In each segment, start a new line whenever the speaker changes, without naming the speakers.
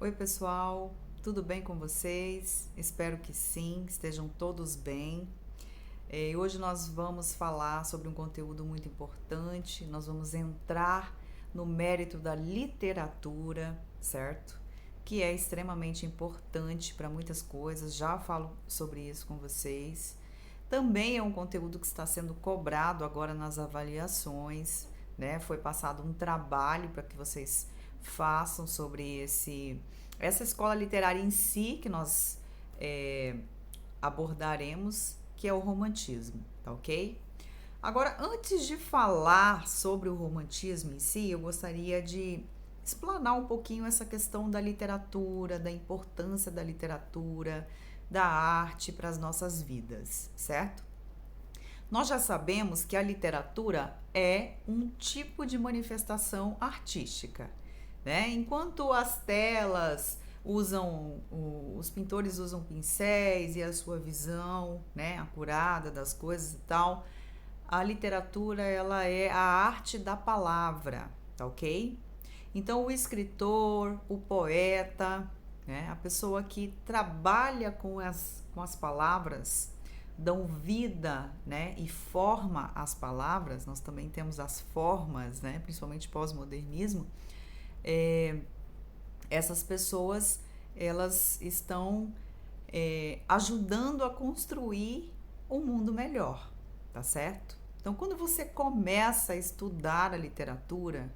Oi, pessoal, tudo bem com vocês? Espero que sim, estejam todos bem. Hoje nós vamos falar sobre um conteúdo muito importante, nós vamos entrar no mérito da literatura, certo? Que é extremamente importante para muitas coisas, já falo sobre isso com vocês. Também é um conteúdo que está sendo cobrado agora nas avaliações, né? Foi passado um trabalho para que vocês façam sobre essa escola literária em si que nós é, abordaremos, que é o romantismo, tá ok? Agora, antes de falar sobre o romantismo em si, eu gostaria de explanar um pouquinho essa questão da literatura, da importância da literatura, da arte para as nossas vidas, certo? Nós já sabemos que a literatura é um tipo de manifestação artística, né? Enquanto as telas os pintores usam pincéis e a sua visão, né, acurada das coisas e tal, a literatura ela é a arte da palavra, tá ok? Então o escritor, o poeta, né, a pessoa que trabalha com as palavras, dão vida, né, e forma as palavras. Nós também temos as formas, né, principalmente pós-modernismo. Essas pessoas elas estão ajudando a construir um mundo melhor, tá certo? Então, quando você começa a estudar a literatura,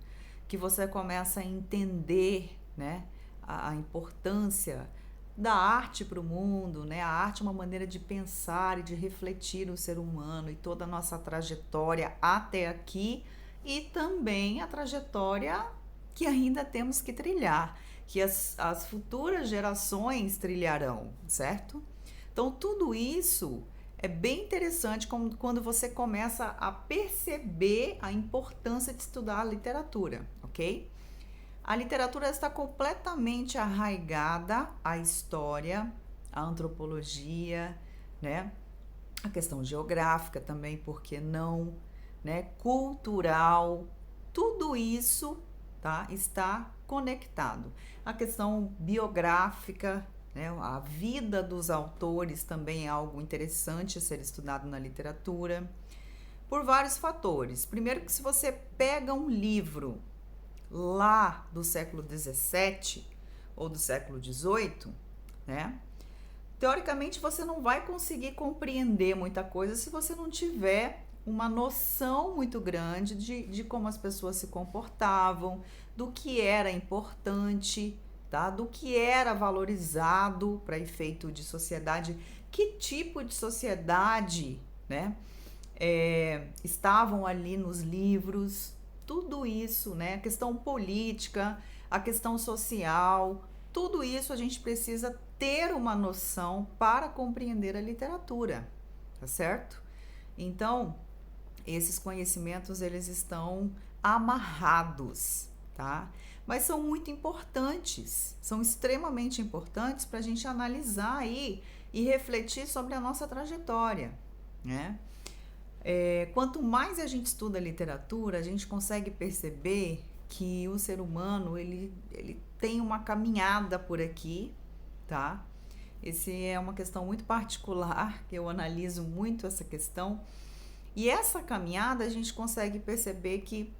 que você começa a entender, né, a importância da arte para o mundo, né? A arte é uma maneira de pensar e de refletir o ser humano e toda a nossa trajetória até aqui e também a trajetória que ainda temos que trilhar, que as futuras gerações trilharão, certo? Então, tudo isso é bem interessante quando você começa a perceber a importância de estudar a literatura, ok? A literatura está completamente arraigada à história, à antropologia, né? A questão geográfica também, por que não, né? Cultural, tudo isso, tá? Está conectado. A questão biográfica, né? A vida dos autores também é algo interessante a ser estudado na literatura, por vários fatores. Primeiro que se você pega um livro lá do século XVII ou do século XVIII, né? Teoricamente você não vai conseguir compreender muita coisa se você não tiver uma noção muito grande de como as pessoas se comportavam, do que era importante, tá? Do que era valorizado para efeito de sociedade, que tipo de sociedade, né? Estavam ali nos livros, tudo isso, né? A questão política, a questão social, tudo isso a gente precisa ter uma noção para compreender a literatura, tá certo? Então, esses conhecimentos eles estão amarrados, tá? Mas são muito importantes, são extremamente importantes para a gente analisar aí e refletir sobre a nossa trajetória, né? Quanto mais a gente estuda literatura, a gente consegue perceber que o ser humano ele tem uma caminhada por aqui, tá? Esse é uma questão muito particular, que eu analiso muito essa questão. E essa caminhada a gente consegue perceber que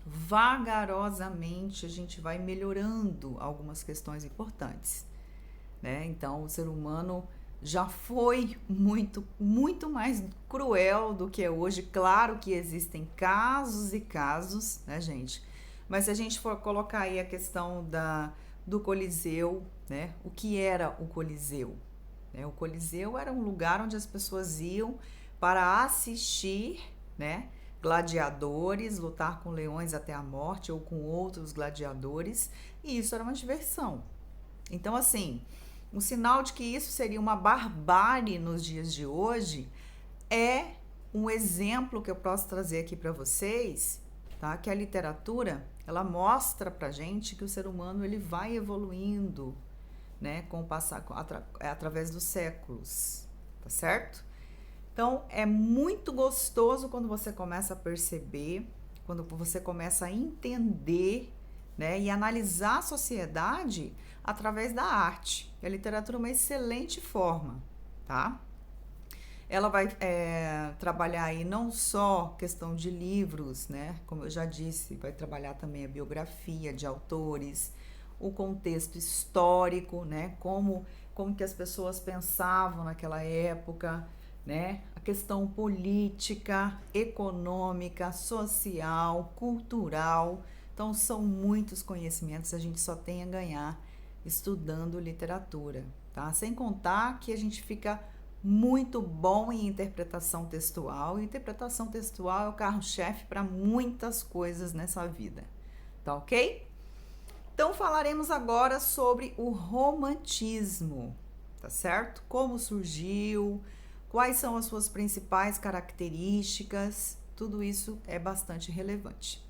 vagarosamente a gente vai melhorando algumas questões importantes, né? Então, o ser humano já foi muito mais cruel do que é hoje. Claro que existem casos e casos, né, gente? Mas se a gente for colocar aí a questão do Coliseu, né? O que era o Coliseu? O Coliseu era um lugar onde as pessoas iam para assistir, né? Gladiadores lutar com leões até a morte ou com outros gladiadores, e isso era uma diversão. Então, assim, um sinal de que isso seria uma barbárie nos dias de hoje é um exemplo que eu posso trazer aqui para vocês, tá? Que a literatura, ela mostra pra gente que o ser humano ele vai evoluindo, né, com o passar através dos séculos, tá certo? Então, é muito gostoso quando você começa a perceber, quando você começa a entender, né? E analisar a sociedade através da arte. E a literatura é uma excelente forma, tá? Ela vai trabalhar aí não só questão de livros, né? Como eu já disse, vai trabalhar também a biografia de autores, o contexto histórico, né? Como que as pessoas pensavam naquela época, né? A questão política, econômica, social, cultural. Então, são muitos conhecimentos, a gente só tem a ganhar estudando literatura, tá? Sem contar que a gente fica muito bom em interpretação textual. E interpretação textual é o carro-chefe para muitas coisas nessa vida, tá ok? Então falaremos agora sobre o romantismo, tá certo? Como surgiu, quais são as suas principais características, tudo isso é bastante relevante.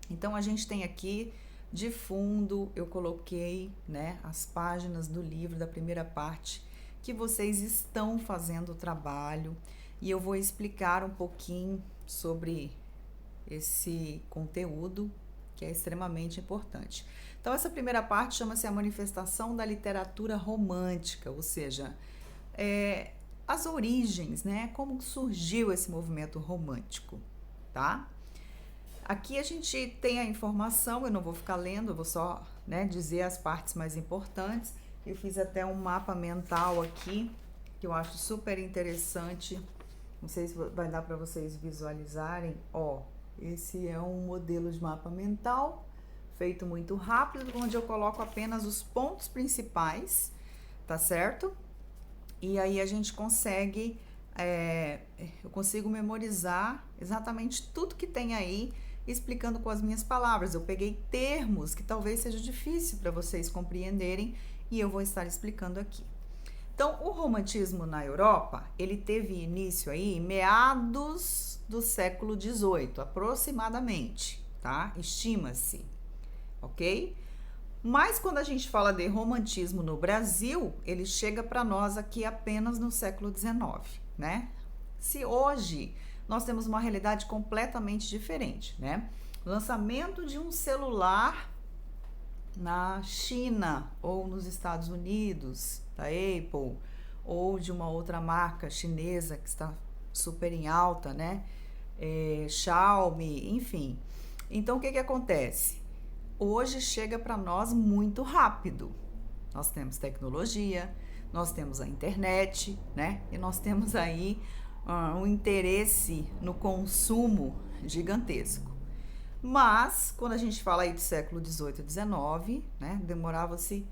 Então a gente tem aqui de fundo, eu coloquei, né, as páginas do livro da primeira parte que vocês estão fazendo o trabalho e eu vou explicar um pouquinho sobre esse conteúdo que é extremamente importante. Então, essa primeira parte chama-se a manifestação da literatura romântica, ou seja, as origens, né? Como surgiu esse movimento romântico, tá? Aqui a gente tem a informação, eu não vou ficar lendo, eu vou só, né, dizer as partes mais importantes. Eu fiz até um mapa mental aqui, que eu acho super interessante. Não sei se vai dar para vocês visualizarem. Ó, esse é um modelo de mapa mental, feito muito rápido, onde eu coloco apenas os pontos principais, tá certo? E aí a gente consegue, eu consigo memorizar exatamente tudo que tem aí, explicando com as minhas palavras. Eu peguei termos que talvez seja difícil para vocês compreenderem, e eu vou estar explicando aqui. Então, o romantismo na Europa, ele teve início aí em meados do século XVIII, aproximadamente, tá? Estima-se, ok? Mas quando a gente fala de romantismo no Brasil, ele chega para nós aqui apenas no século XIX, né? Se hoje nós temos uma realidade completamente diferente, né? Lançamento de um celular na China ou nos Estados Unidos, da Apple, ou de uma outra marca chinesa que está super em alta, né? Xiaomi, enfim. Então, o que acontece? Hoje chega para nós muito rápido. Nós temos tecnologia, nós temos a internet, né? E nós temos aí um interesse no consumo gigantesco. Mas, quando a gente fala aí do século XVIII e XIX, né, demorava-se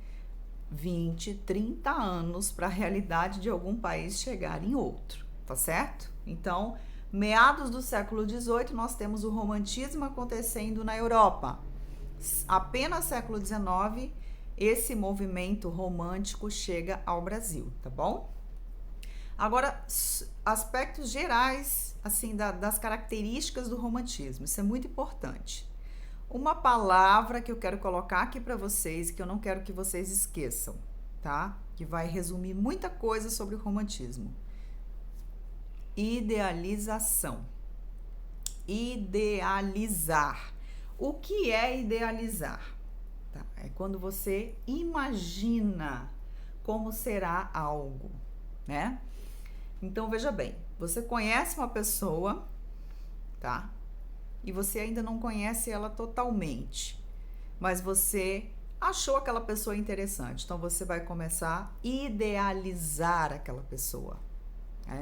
20, 30 anos para a realidade de algum país chegar em outro, tá certo? Então, meados do século XVIII, nós temos o romantismo acontecendo na Europa. Apenas século XIX, esse movimento romântico chega ao Brasil, tá bom? Agora, aspectos gerais, assim, das características do romantismo, isso é muito importante. Uma palavra que eu quero colocar aqui para vocês, que eu não quero que vocês esqueçam, tá? Que vai resumir muita coisa sobre o romantismo. Idealização. Idealizar. O que é idealizar? Tá? É quando você imagina como será algo, né? Então, veja bem, você conhece uma pessoa, tá? E você ainda não conhece ela totalmente, mas você achou aquela pessoa interessante. Então, você vai começar a idealizar aquela pessoa.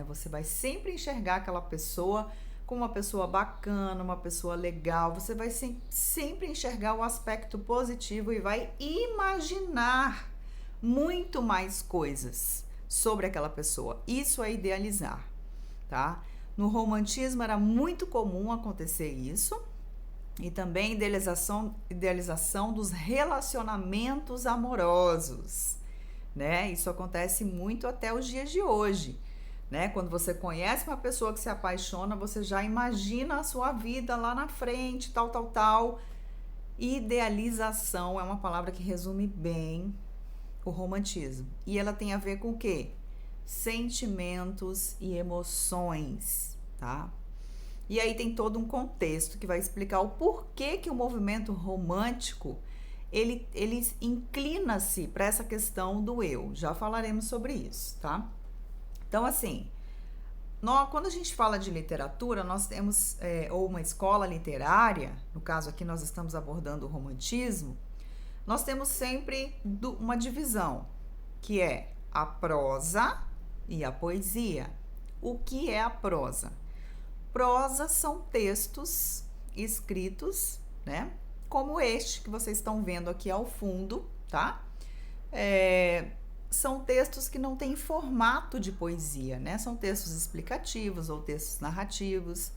Você vai sempre enxergar aquela pessoa como uma pessoa bacana, uma pessoa legal. Você vai sempre enxergar o aspecto positivo e vai imaginar muito mais coisas sobre aquela pessoa. Isso é idealizar, tá? No romantismo era muito comum acontecer isso, e também idealização dos relacionamentos amorosos, né? Isso acontece muito até os dias de hoje, né? Quando você conhece uma pessoa que se apaixona, você já imagina a sua vida lá na frente, tal. Idealização é uma palavra que resume bem o romantismo. E ela tem a ver com o quê? Sentimentos e emoções, tá? E aí tem todo um contexto que vai explicar o porquê que o movimento romântico ele inclina-se para essa questão do eu. Já falaremos sobre isso, tá? Então, assim, quando a gente fala de literatura, nós temos, ou uma escola literária, no caso aqui nós estamos abordando o romantismo, nós temos sempre uma divisão, que é a prosa e a poesia. O que é a prosa? Prosa são textos escritos, né? Como este que vocês estão vendo aqui ao fundo, tá? São textos que não têm formato de poesia, né? São textos explicativos ou textos narrativos.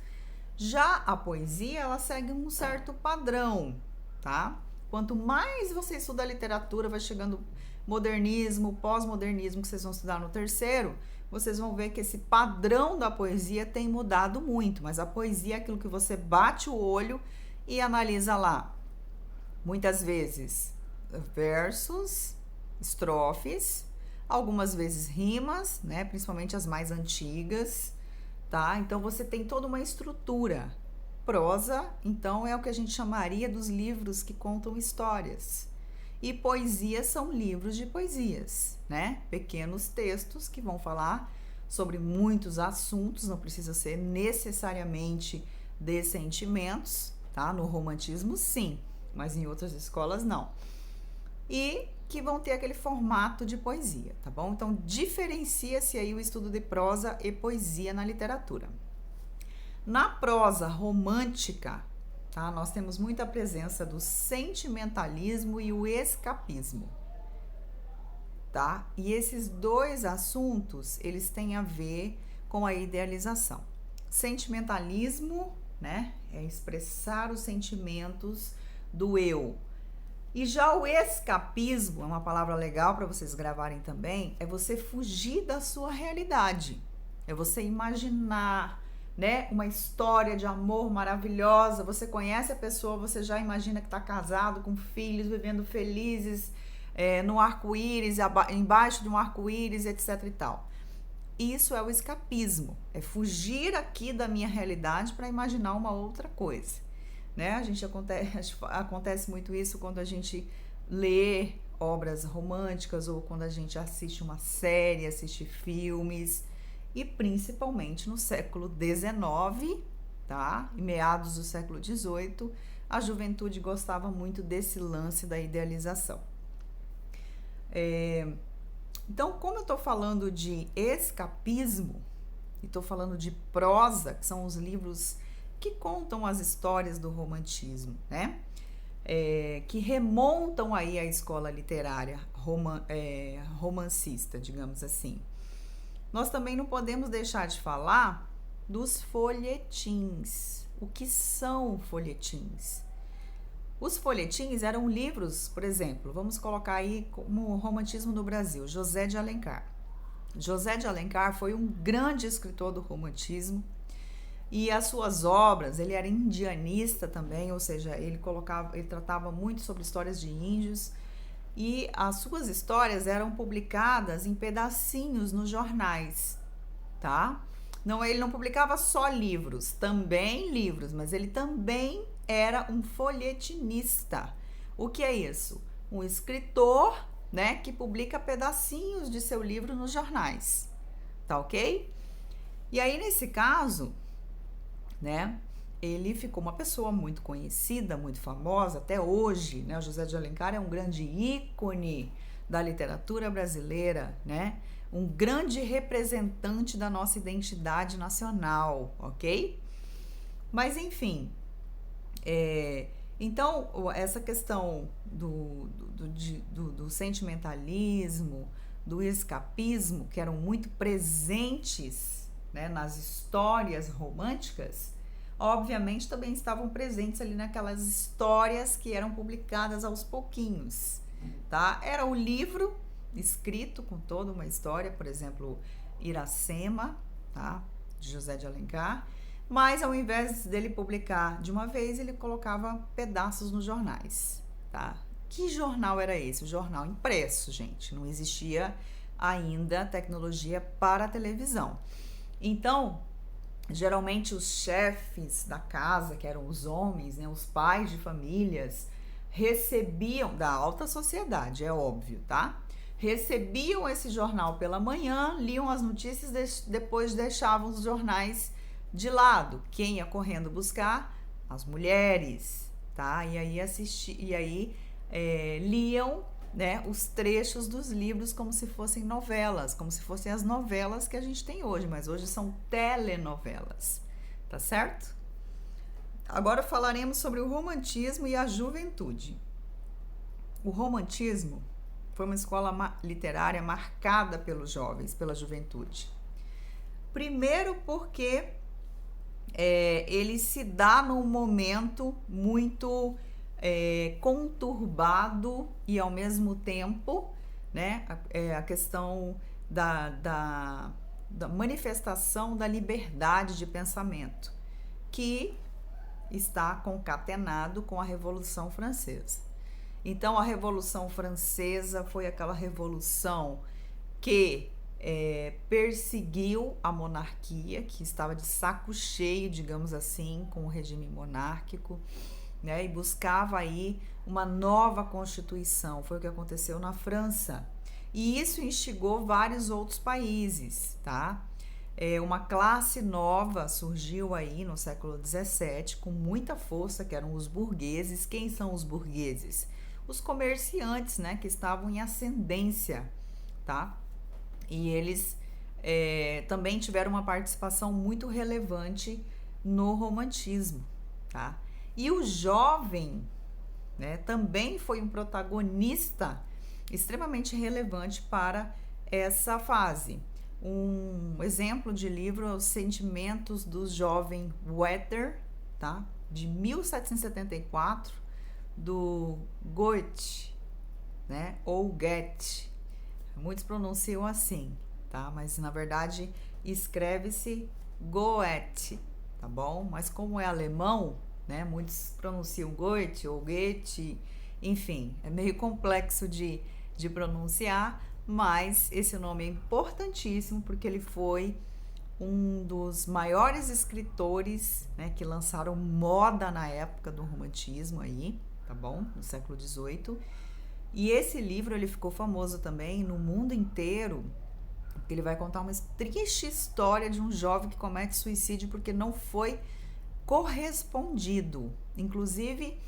Já a poesia, ela segue um certo padrão, tá? Quanto mais você estuda literatura, vai chegando modernismo, pós-modernismo, que vocês vão estudar no terceiro, vocês vão ver que esse padrão da poesia tem mudado muito, mas a poesia é aquilo que você bate o olho e analisa lá. Muitas vezes versos, estrofes, algumas vezes rimas, né? Principalmente as mais antigas, tá? Então você tem toda uma estrutura. Prosa, então, é o que a gente chamaria dos livros que contam histórias. E poesia são livros de poesias, né? Pequenos textos que vão falar sobre muitos assuntos, não precisa ser necessariamente de sentimentos, tá? No romantismo, sim, mas em outras escolas, não. E que vão ter aquele formato de poesia, tá bom? Então, diferencia-se aí o estudo de prosa e poesia na literatura. Na prosa romântica, tá? Nós temos muita presença do sentimentalismo e o escapismo, tá? E esses dois assuntos, eles têm a ver com a idealização. Sentimentalismo, né? É expressar os sentimentos do eu. E já o escapismo, é uma palavra legal para vocês gravarem também, é você fugir da sua realidade. É você imaginar, né, uma história de amor maravilhosa. Você conhece a pessoa, você já imagina que está casado, com filhos, vivendo felizes, no arco-íris, embaixo de um arco-íris, etc e tal. Isso é o escapismo, é fugir aqui da minha realidade para imaginar uma outra coisa, né? Acontece muito isso quando a gente lê obras românticas ou quando a gente assiste uma série, assiste filmes, e principalmente no século XIX, tá? Em meados do século XVIII, a juventude gostava muito desse lance da idealização. Então, como eu estou falando de escapismo e estou falando de prosa, que são os livros que contam as histórias do romantismo, né? Que remontam aí à escola literária romancista, digamos assim. Nós também não podemos deixar de falar dos folhetins. O que são folhetins? Os folhetins eram livros, por exemplo, vamos colocar aí como romantismo no Brasil, José de Alencar. José de Alencar foi um grande escritor do romantismo e as suas obras, ele era indianista também, ou seja, ele tratava muito sobre histórias de índios, e as suas histórias eram publicadas em pedacinhos nos jornais, tá? Não, ele não publicava só livros, também livros, mas ele também era um folhetinista. O que é isso? Um escritor, né, que publica pedacinhos de seu livro nos jornais, tá ok? E aí, nesse caso, né, ele ficou uma pessoa muito conhecida, muito famosa até hoje, né? O José de Alencar é um grande ícone da literatura brasileira, né? Um grande representante da nossa identidade nacional, ok? Mas, enfim, então, essa questão do sentimentalismo, do escapismo, que eram muito presentes, né, nas histórias românticas, obviamente também estavam presentes ali naquelas histórias que eram publicadas aos pouquinhos, tá? Era o livro escrito com toda uma história, por exemplo, Iracema, tá? De José de Alencar, mas ao invés dele publicar de uma vez, ele colocava pedaços nos jornais, tá? Que jornal era esse? O jornal impresso, gente. Não existia ainda tecnologia para a televisão. Então, geralmente os chefes da casa, que eram os homens, né, os pais de famílias, recebiam, da alta sociedade, é óbvio, tá? Recebiam esse jornal pela manhã, liam as notícias, depois deixavam os jornais de lado. Quem ia correndo buscar? As mulheres, tá? Liam, né, os trechos dos livros como se fossem novelas, como se fossem as novelas que a gente tem hoje, mas hoje são telenovelas, tá certo? Agora falaremos sobre o romantismo e a juventude. O romantismo foi uma escola literária marcada pelos jovens, pela juventude. Primeiro porque ele se dá num momento muito conturbado e ao mesmo tempo, né, a questão da manifestação da liberdade de pensamento, que está concatenado com a Revolução Francesa. Então, a Revolução Francesa foi aquela revolução que perseguiu a monarquia, que estava de saco cheio, digamos assim, com o regime monárquico, né, e buscava aí uma nova constituição. Foi o que aconteceu na França. E isso instigou vários outros países, tá? Uma classe nova surgiu aí no século XVII com muita força, que eram os burgueses. Quem são os burgueses? Os comerciantes, né, que estavam em ascendência, tá? E eles também tiveram uma participação muito relevante no romantismo, tá? E o jovem, né, também foi um protagonista extremamente relevante para essa fase. Um exemplo de livro é Os Sentimentos do Jovem Werther, tá? De 1774, do Goethe, né? Ou Goethe. Muitos pronunciam assim, tá? Mas na verdade escreve-se Goethe, tá bom? Mas como é alemão, né? Muitos pronunciam Goethe ou Goethe, enfim, é meio complexo de pronunciar, mas esse nome é importantíssimo porque ele foi um dos maiores escritores, né, que lançaram moda na época do romantismo aí, tá bom? No século XVIII. E esse livro ele ficou famoso também no mundo inteiro, porque ele vai contar uma triste história de um jovem que comete suicídio porque não foi correspondido. Inclusive,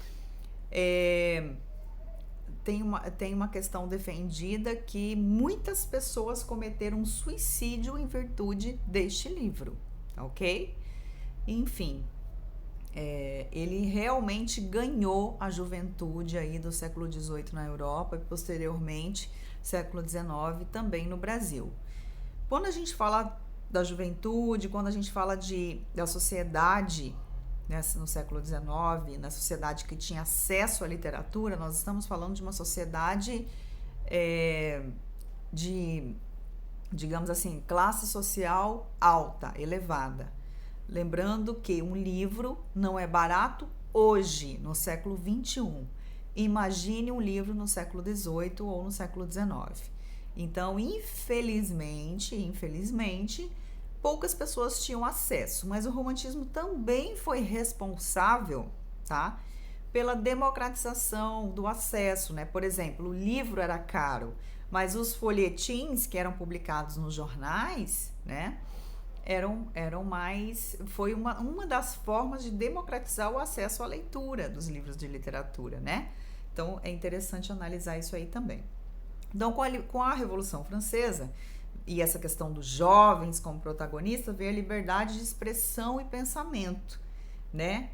tem uma questão defendida que muitas pessoas cometeram suicídio em virtude deste livro, ok? Enfim, ele realmente ganhou a juventude aí do século XVIII na Europa e posteriormente século XIX também no Brasil. Quando a gente fala da juventude, quando a gente fala da sociedade, né, no século XIX, na sociedade que tinha acesso à literatura, nós estamos falando de uma sociedade de, digamos assim, classe social alta, elevada. Lembrando que um livro não é barato hoje, no século XXI. Imagine um livro no século XVIII ou no século XIX. Então, infelizmente, poucas pessoas tinham acesso, mas o romantismo também foi responsável, tá, pela democratização do acesso, né? Por exemplo, o livro era caro, mas os folhetins que eram publicados nos jornais, né, eram mais... Foi uma das formas de democratizar o acesso à leitura dos livros de literatura, né? Então, é interessante analisar isso aí também. Então, com a Revolução Francesa e essa questão dos jovens como protagonistas, veio a liberdade de expressão e pensamento, né?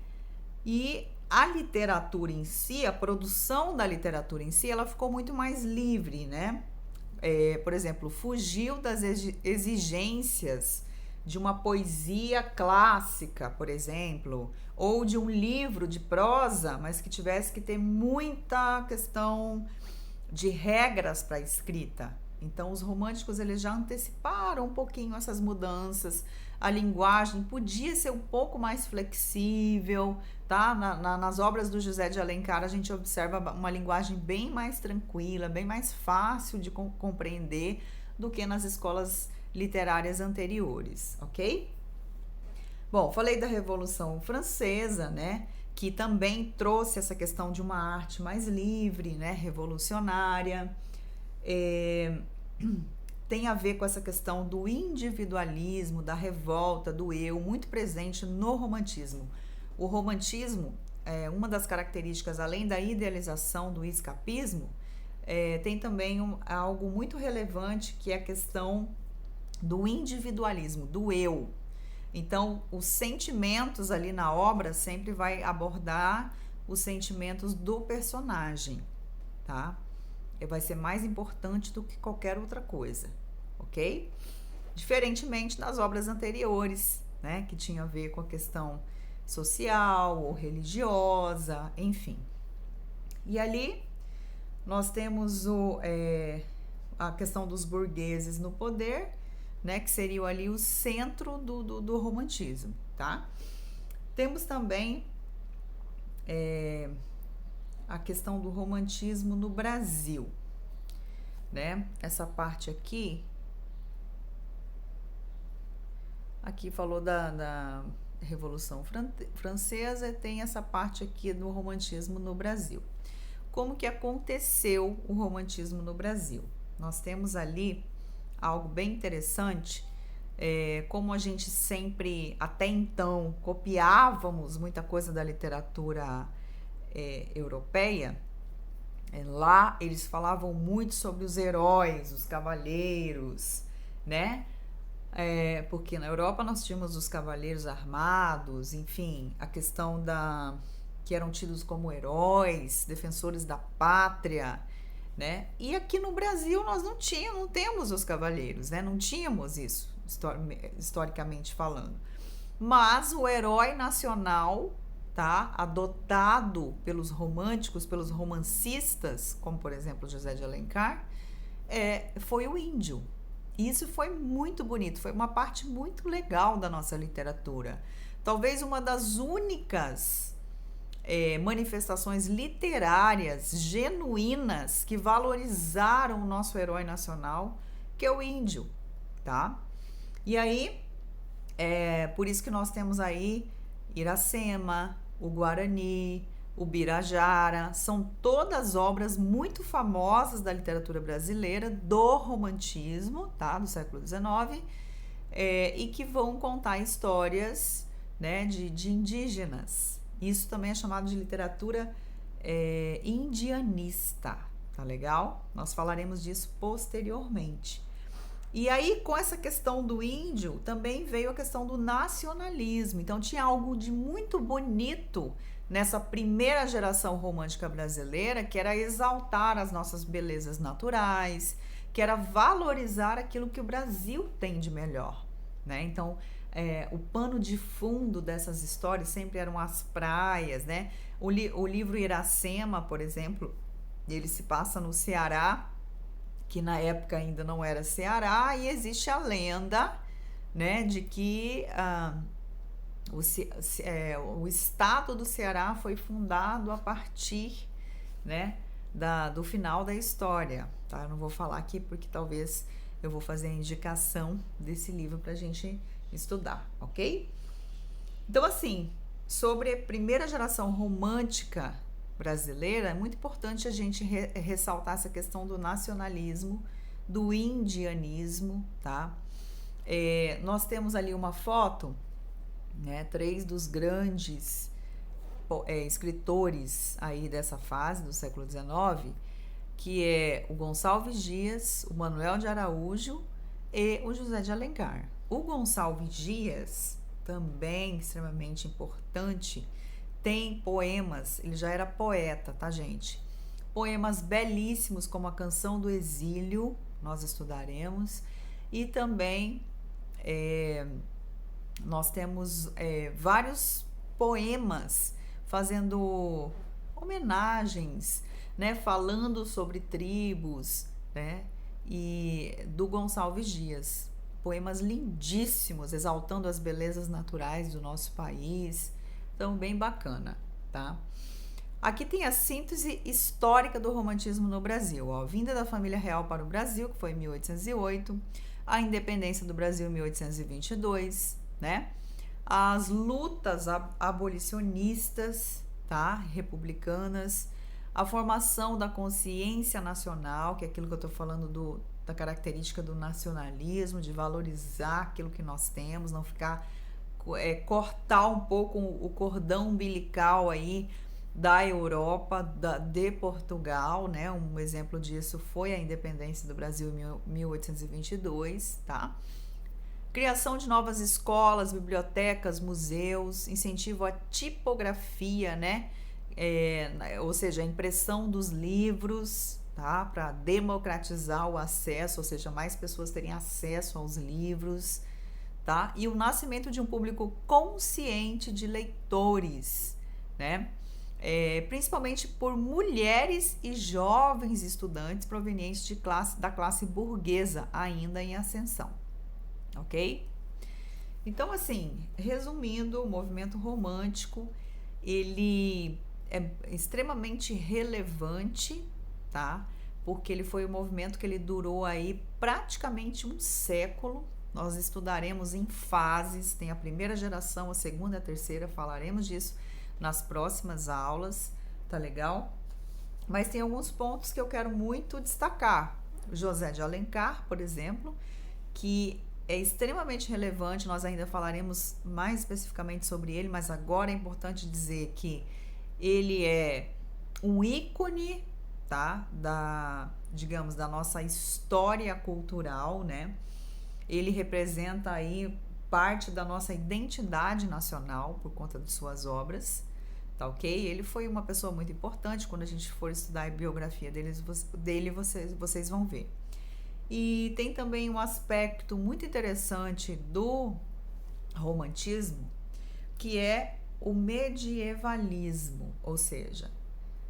E a literatura em si, a produção da literatura em si, ela ficou muito mais livre, né? Por exemplo, fugiu das exigências de uma poesia clássica, por exemplo, ou de um livro de prosa, mas que tivesse que ter muita questão de regras para a escrita. Então, os românticos eles já anteciparam um pouquinho essas mudanças. A linguagem podia ser um pouco mais flexível, tá? Nas obras do José de Alencar, a gente observa uma linguagem bem mais tranquila, bem mais fácil de compreender do que nas escolas literárias anteriores, ok? Bom, falei da Revolução Francesa, né? Que também trouxe essa questão de uma arte mais livre, né? Revolucionária. É, tem a ver com essa questão do individualismo, da revolta, do eu, muito presente no romantismo. O romantismo, uma das características, além da idealização do escapismo, tem também algo muito relevante que é a questão do individualismo, do eu. Então, os sentimentos ali na obra sempre vai abordar os sentimentos do personagem, tá? Vai ser mais importante do que qualquer outra coisa, ok? Diferentemente das obras anteriores, né? Que tinha a ver com a questão social ou religiosa, enfim. E ali nós temos a questão dos burgueses no poder, né, que seria ali o centro do romantismo, tá? Temos também a questão do romantismo no Brasil, né? Essa parte aqui falou da Revolução Francesa, tem essa parte aqui do romantismo no Brasil. Como que aconteceu o romantismo no Brasil? Nós temos ali algo bem interessante, como a gente sempre, até então, copiávamos muita coisa da literatura europeia, lá eles falavam muito sobre os heróis, os cavaleiros, né? Porque na Europa nós tínhamos os cavaleiros armados, enfim, a questão que eram tidos como heróis, defensores da pátria, né? E aqui no Brasil nós não temos os cavaleiros, né? Não tínhamos isso, historicamente falando. Mas o herói nacional, tá? Adotado pelos românticos, pelos romancistas, como por exemplo José de Alencar, foi o índio. Isso foi muito bonito, foi uma parte muito legal da nossa literatura. Talvez uma das únicas manifestações literárias genuínas que valorizaram o nosso herói nacional, que é o índio, tá? E aí, por isso que nós temos aí Iracema, o Guarani, o Birajara, são todas obras muito famosas da literatura brasileira, do romantismo, tá? Do século XIX, e que vão contar histórias, né, de indígenas. Isso também é chamado de literatura indianista, tá legal? Nós falaremos disso posteriormente. E aí, com essa questão do índio, também veio a questão do nacionalismo. Então, tinha algo de muito bonito nessa primeira geração romântica brasileira, que era exaltar as nossas belezas naturais, que era valorizar aquilo que o Brasil tem de melhor, né? Então, o pano de fundo dessas histórias sempre eram as praias, né? O livro Iracema, por exemplo, ele se passa no Ceará, que na época ainda não era Ceará, e existe a lenda, né, de que o estado do Ceará foi fundado a partir, né, do final da história, tá? Eu não vou falar aqui porque talvez eu vou fazer a indicação desse livro para a gente estudar, ok? Então, assim, sobre a primeira geração romântica brasileira, é muito importante a gente ressaltar essa questão do nacionalismo, do indianismo, tá? Nós temos ali uma foto, né, 3 dos grandes escritores aí dessa fase do século XIX, que é o Gonçalves Dias, o Manuel de Araújo e o José de Alencar. O Gonçalves Dias, também extremamente importante, tem poemas, ele já era poeta, tá, gente? Poemas belíssimos, como a Canção do Exílio, nós estudaremos, e também nós temos vários poemas fazendo homenagens, né, falando sobre tribos, né, e do Gonçalves Dias. Poemas lindíssimos, exaltando as belezas naturais do nosso país. Então, bem bacana, tá? Aqui tem a síntese histórica do romantismo no Brasil. Ó, vinda da família real para o Brasil, que foi em 1808. A independência do Brasil em 1822, né? as lutas abolicionistas, tá? Republicanas, a formação da consciência nacional, que é aquilo que eu estou falando da característica do nacionalismo, de valorizar aquilo que nós temos, não ficar cortar um pouco o cordão umbilical aí da Europa, de Portugal, né? Um exemplo disso foi a independência do Brasil em 1822, tá? Criação de novas escolas, bibliotecas, museus, incentivo à tipografia, né? Ou seja, a impressão dos livros, tá? Para democratizar o acesso, ou seja, mais pessoas terem acesso aos livros, tá? E o nascimento de um público consciente de leitores, né? Principalmente por mulheres e jovens estudantes provenientes da classe burguesa, ainda em ascensão, ok? Então, assim, resumindo, o movimento romântico, ele é extremamente relevante, tá? Porque ele foi um movimento que ele durou aí praticamente um século. Nós estudaremos em fases, tem a primeira geração, a segunda, a terceira, falaremos disso nas próximas aulas, tá legal? Mas tem alguns pontos que eu quero muito destacar. O José de Alencar, por exemplo, que é extremamente relevante, nós ainda falaremos mais especificamente sobre ele, mas agora é importante dizer que ele é um ícone, tá? Digamos, da nossa história cultural, né? Ele representa aí parte da nossa identidade nacional por conta de suas obras, tá ok? Ele foi uma pessoa muito importante, quando a gente for estudar a biografia dele vocês vão ver. E tem também um aspecto muito interessante do romantismo, que é o medievalismo, ou seja,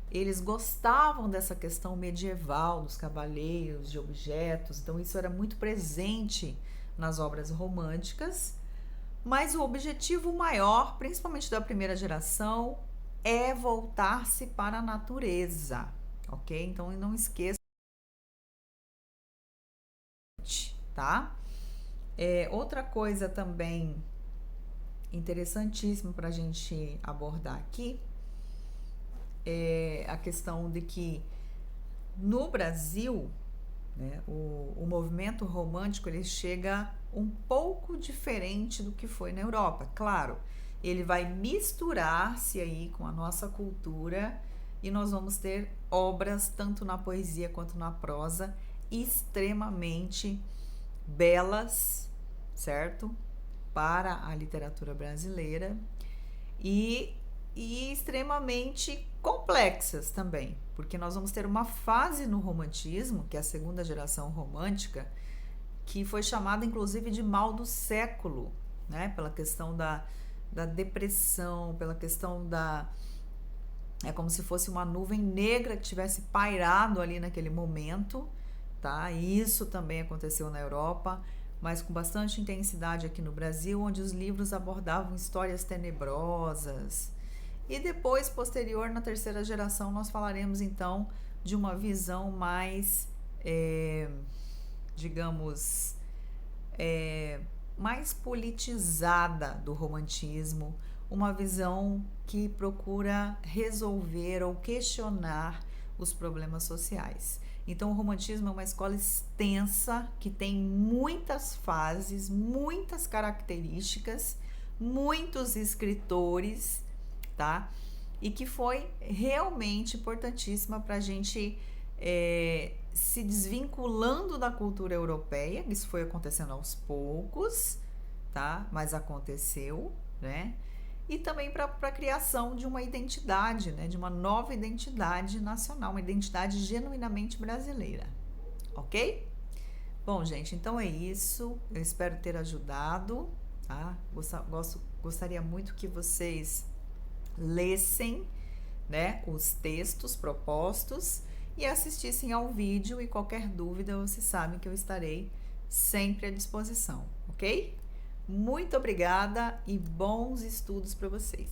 eles gostavam dessa questão medieval, dos cavaleiros, de objetos, então isso era muito presente nas obras românticas, mas o objetivo maior, principalmente da primeira geração, é voltar-se para a natureza, ok? Então não esqueça, tá? Outra coisa também interessantíssima para a gente abordar aqui é a questão de que no Brasil, né, o movimento romântico ele chega um pouco diferente do que foi na Europa. Claro, ele vai misturar-se aí com a nossa cultura e nós vamos ter obras, tanto na poesia quanto na prosa, extremamente belas, certo? Para a literatura brasileira e extremamente complexas também, porque nós vamos ter uma fase no romantismo, que é a segunda geração romântica, que foi chamada inclusive de mal do século, né? Pela questão da depressão, pela questão é como se fosse uma nuvem negra que tivesse pairado ali naquele momento, tá? Isso também aconteceu na Europa, mas com bastante intensidade aqui no Brasil, onde os livros abordavam histórias tenebrosas. E depois, posterior, na terceira geração, nós falaremos então de uma visão mais, digamos, mais politizada do romantismo, uma visão que procura resolver ou questionar os problemas sociais. Então, o romantismo é uma escola extensa, que tem muitas fases, muitas características, muitos escritores, tá? E que foi realmente importantíssima para a gente se desvinculando da cultura europeia. Isso foi acontecendo aos poucos, tá? Mas aconteceu, né? E também para a criação de uma identidade, né? De uma nova identidade nacional, uma identidade genuinamente brasileira, ok? Bom, gente, então é isso. Eu espero ter ajudado, tá? Gostaria muito que vocês lessem, né, os textos propostos e assistissem ao vídeo, e qualquer dúvida vocês sabem que eu estarei sempre à disposição, ok? Muito obrigada e bons estudos para vocês!